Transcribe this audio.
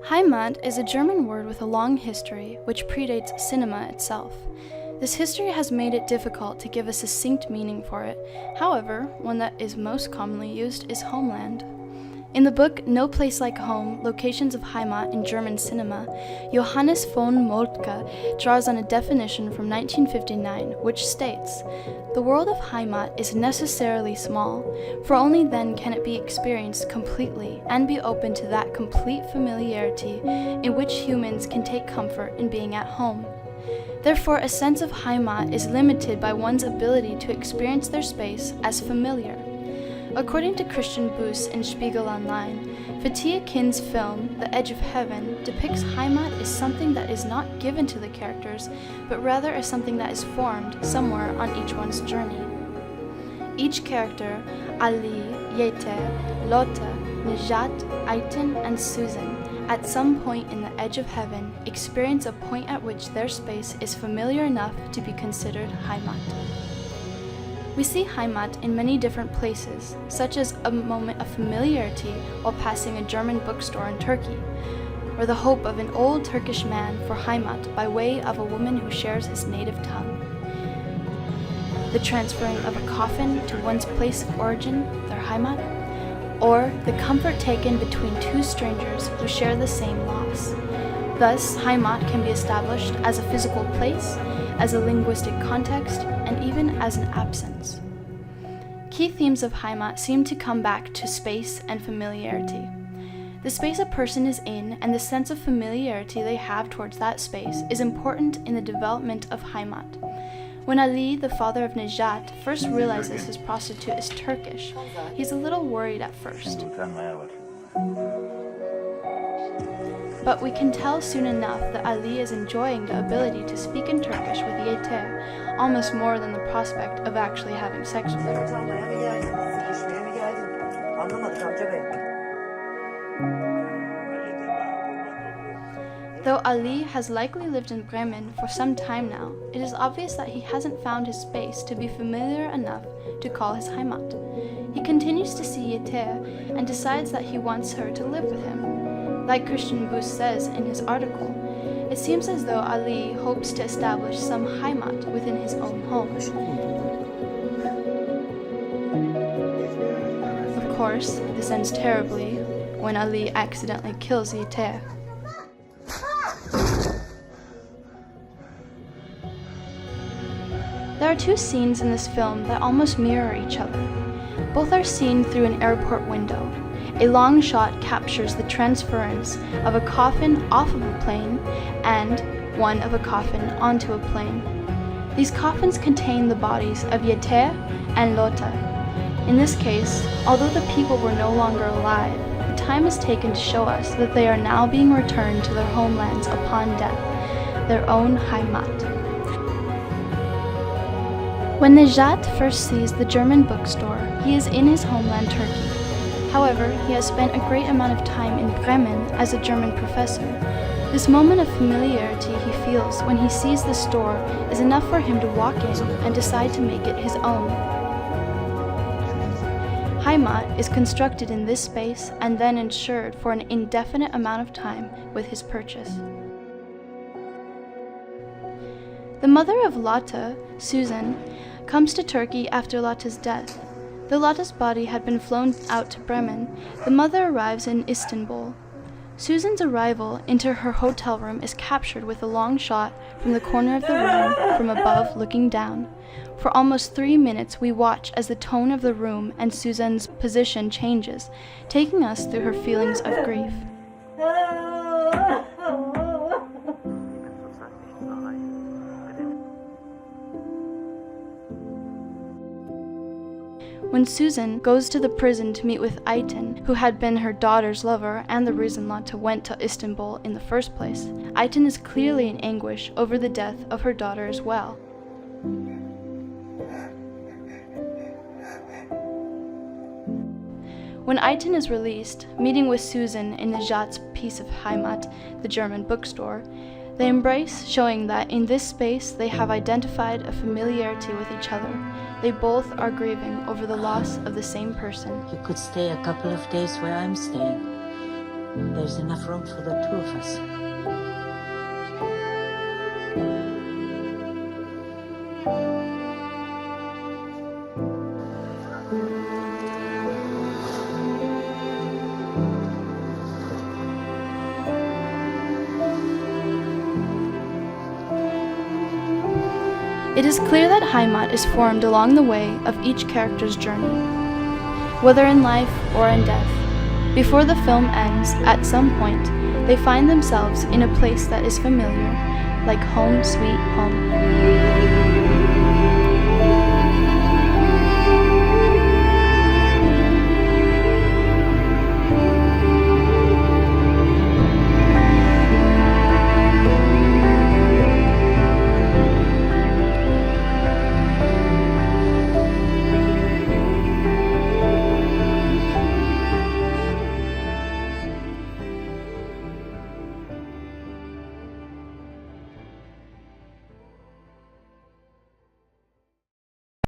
Heimat is a German word with a long history which predates cinema itself. This history has made it difficult to give a succinct meaning for it. However, one that is most commonly used is homeland. In the book No Place Like Home, Locations of Heimat in German Cinema, Johannes von Moltke draws on a definition from 1959, which states, "The world of Heimat is necessarily small, for only then can it be experienced completely and be open to that complete familiarity in which humans can take comfort in being at home. Therefore, a sense of Heimat is limited by one's ability to experience their space as familiar." According to Christian Buß in Spiegel Online, Fatih Akın's film, The Edge of Heaven, depicts Heimat as something that is not given to the characters, but rather as something that is formed somewhere on each one's journey. Each character, Ali, Yeter, Lotte, Nejat, Ayten, and Susan, at some point in the edge of heaven, experience a point at which their space is familiar enough to be considered Heimat. We see Heimat in many different places, such as a moment of familiarity while passing a German bookstore in Turkey, or the hope of an old Turkish man for Heimat by way of a woman who shares his native tongue. The transferring of a coffin to one's place of origin, their Heimat, or the comfort taken between two strangers who share the same loss. Thus, Heimat can be established as a physical place, as a linguistic context, and even as an absence. Key themes of Heimat seem to come back to space and familiarity. The space a person is in and the sense of familiarity they have towards that space is important in the development of Heimat. When Ali, the father of Nejat, first realizes his prostitute is Turkish, he's a little worried at first. But we can tell soon enough that Ali is enjoying the ability to speak in Turkish with Yeter, almost more than the prospect of actually having sex with her. Though Ali has likely lived in Bremen for some time now, it is obvious that he hasn't found his space to be familiar enough to call his Heimat. He continues to see Yeter and decides that he wants her to live with him. Like Christian Buß says in his article, it seems as though Ali hopes to establish some Heimat within his own home. Of course, this ends terribly when Ali accidentally kills Yeter. There are two scenes in this film that almost mirror each other. Both are seen through an airport window. A long shot captures the transference of a coffin off of a plane and one of a coffin onto a plane. These coffins contain the bodies of Yeter and Lotte. In this case, although the people were no longer alive, the time is taken to show us that they are now being returned to their homelands upon death, their own Heimat. When Nejat first sees the German bookstore, he is in his homeland Turkey. However, he has spent a great amount of time in Bremen as a German professor. This moment of familiarity he feels when he sees the store is enough for him to walk in and decide to make it his own. Heimat is constructed in this space and then insured for an indefinite amount of time with his purchase. The mother of Lotte, Susan, comes to Turkey after Lotte's death. Though Lotte's body had been flown out to Bremen, the mother arrives in Istanbul. Susan's arrival into her hotel room is captured with a long shot from the corner of the room from above looking down. For almost 3 minutes we watch as the tone of the room and Susan's position changes, taking us through her feelings of grief. When Susan goes to the prison to meet with Ayten, who had been her daughter's lover and the reason Lotte went to Istanbul in the first place, Ayten is clearly in anguish over the death of her daughter as well. When Ayten is released, meeting with Susan in Nejat's piece of Heimat, the German bookstore, they embrace, showing that in this space they have identified a familiarity with each other. They both are grieving over the loss of the same person. You could stay a couple of days where I'm staying. There's enough room for the two of us. It is clear that Heimat is formed along the way of each character's journey, whether in life or in death. Before the film ends, at some point, they find themselves in a place that is familiar, like home sweet home.